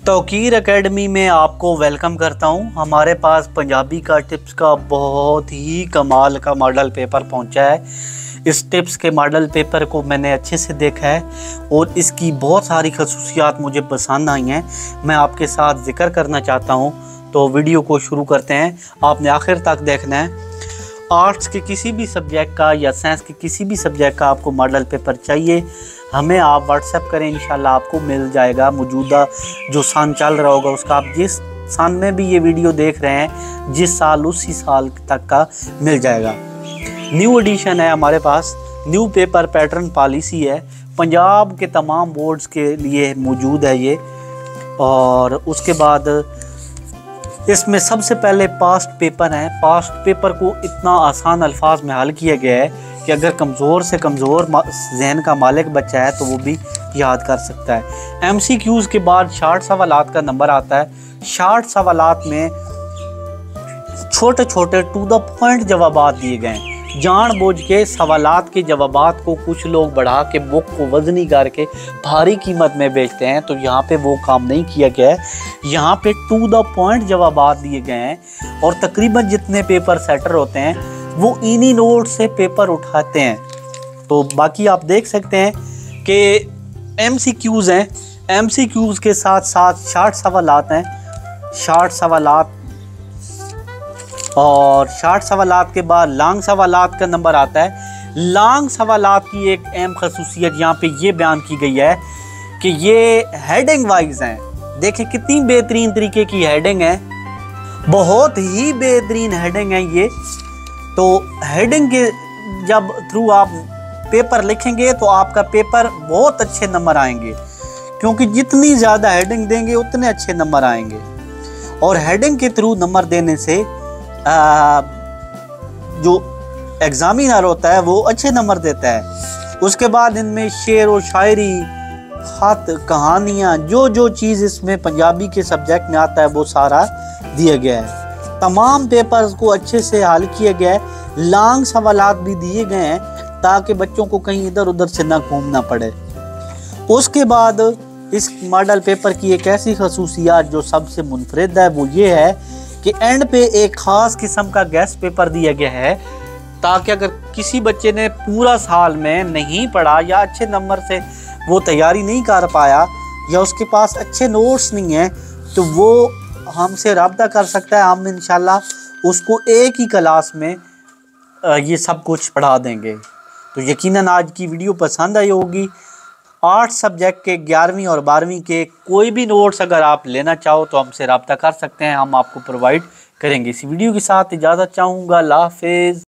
Tauqeer academy में आपको welcome करता हूं। हमारे पास पंजाबी का टिप्स का बहुत ही कमाल का मॉडल पेपर पहुंचा है। इस टिप्स के मॉडल पेपर को मैंने अच्छे से देखा है और इसकी बहुत सारी खसूसियात मुझे पसंद आई हैं। मैं आपके साथ जिक्र करना चाहता हूं, तो वीडियो को शुरू करते हैं। आपने आखिर तक देखना है। आर्ट्स के किसी भी सब्जेक्ट का या साइंस के किसी भी सब्जेक्ट का आपको मॉडल पेपर चाहिए, हमें आप व्हाट्सएप करें, इंशाल्लाह आपको मिल जाएगा। मौजूदा जो सन चल रहा होगा उसका, आप जिस सन में भी ये वीडियो देख रहे हैं, जिस साल उसी साल तक का मिल जाएगा। न्यू एडिशन है हमारे पास, न्यू पेपर पैटर्न पॉलिसी है, पंजाब के तमाम बोर्ड्स के लिए मौजूद है ये। और उसके बाद इसमें सबसे पहले पास्ट पेपर है। पास्ट पेपर को इतना आसान अल्फाज में हल किया गया है कि अगर कमज़ोर से कमज़ोर जहन का मालिक बच्चा है तो वो भी याद कर सकता है। MCQs के बाद 60 सवालात का नंबर आता है। 60 सवालात में छोटे छोटे टू द पॉइंट जवाबात दिए गए हैं। जानबूझ के सवालात के जवाबात को कुछ लोग बढ़ा के बुक को वजनी करके भारी कीमत में बेचते हैं, तो यहाँ पे वो काम नहीं किया गया है। यहाँ पे टू द पॉइंट जवाबात दिए गए हैं और तकरीबन जितने पेपर सेटर होते हैं वो इन्हीं नोट से पेपर उठाते हैं। तो बाकी आप देख सकते हैं कि MCQs हैं, MCQs के साथ साथ 60 सवालात हैं। 60 सवालात और 60 सवालात के बाद लॉन्ग सवालात का नंबर आता है। लॉन्ग सवालात की एक अहम खसूसियत यहाँ पे ये बयान की गई है कि ये हेडिंग वाइज हैं। देखें कितनी बेहतरीन तरीके की हेडिंग है, बहुत ही बेहतरीन हेडिंग है ये। तो हेडिंग के जब थ्रू आप पेपर लिखेंगे तो आपका पेपर बहुत अच्छे नंबर आएंगे, क्योंकि जितनी ज़्यादा हेडिंग देंगे उतने अच्छे नंबर आएंगे। और हेडिंग के थ्रू नंबर देने से जो एग्जामिनर होता है वो अच्छे नंबर देता है। उसके बाद इनमें शेर और शायरी, खत, कहानियाँ, जो चीज़ इसमें पंजाबी के सब्जेक्ट में आता है वो सारा दिया गया है। तमाम पेपर्स को अच्छे से हल किया गया है। लॉन्ग सवालात भी दिए गए हैं ताकि बच्चों को कहीं इधर उधर से ना घूमना पड़े। उसके बाद इस मॉडल पेपर की एक ऐसी खसूसियात जो सबसे मुनफरिद है वो ये है कि एंड पे एक ख़ास किस्म का गेस्ट पेपर दिया गया है, ताकि अगर किसी बच्चे ने पूरा साल में नहीं पढ़ा या अच्छे नंबर से वो तैयारी नहीं कर पाया या उसके पास अच्छे नोट्स नहीं हैं, तो वो हमसे रब्ता कर सकता है। हम इंशाल्लाह उसको एक ही क्लास में ये सब कुछ पढ़ा देंगे। तो यकीनन आज की वीडियो पसंद आई होगी। आर्ट्स सब्जेक्ट के 11वीं और 12वीं के कोई भी नोट्स अगर आप लेना चाहो तो हमसे रब्ता कर सकते हैं, हम आपको प्रोवाइड करेंगे। इसी वीडियो के साथ इजाज़त चाहूँगा। अल्लाह हाफ़िज़।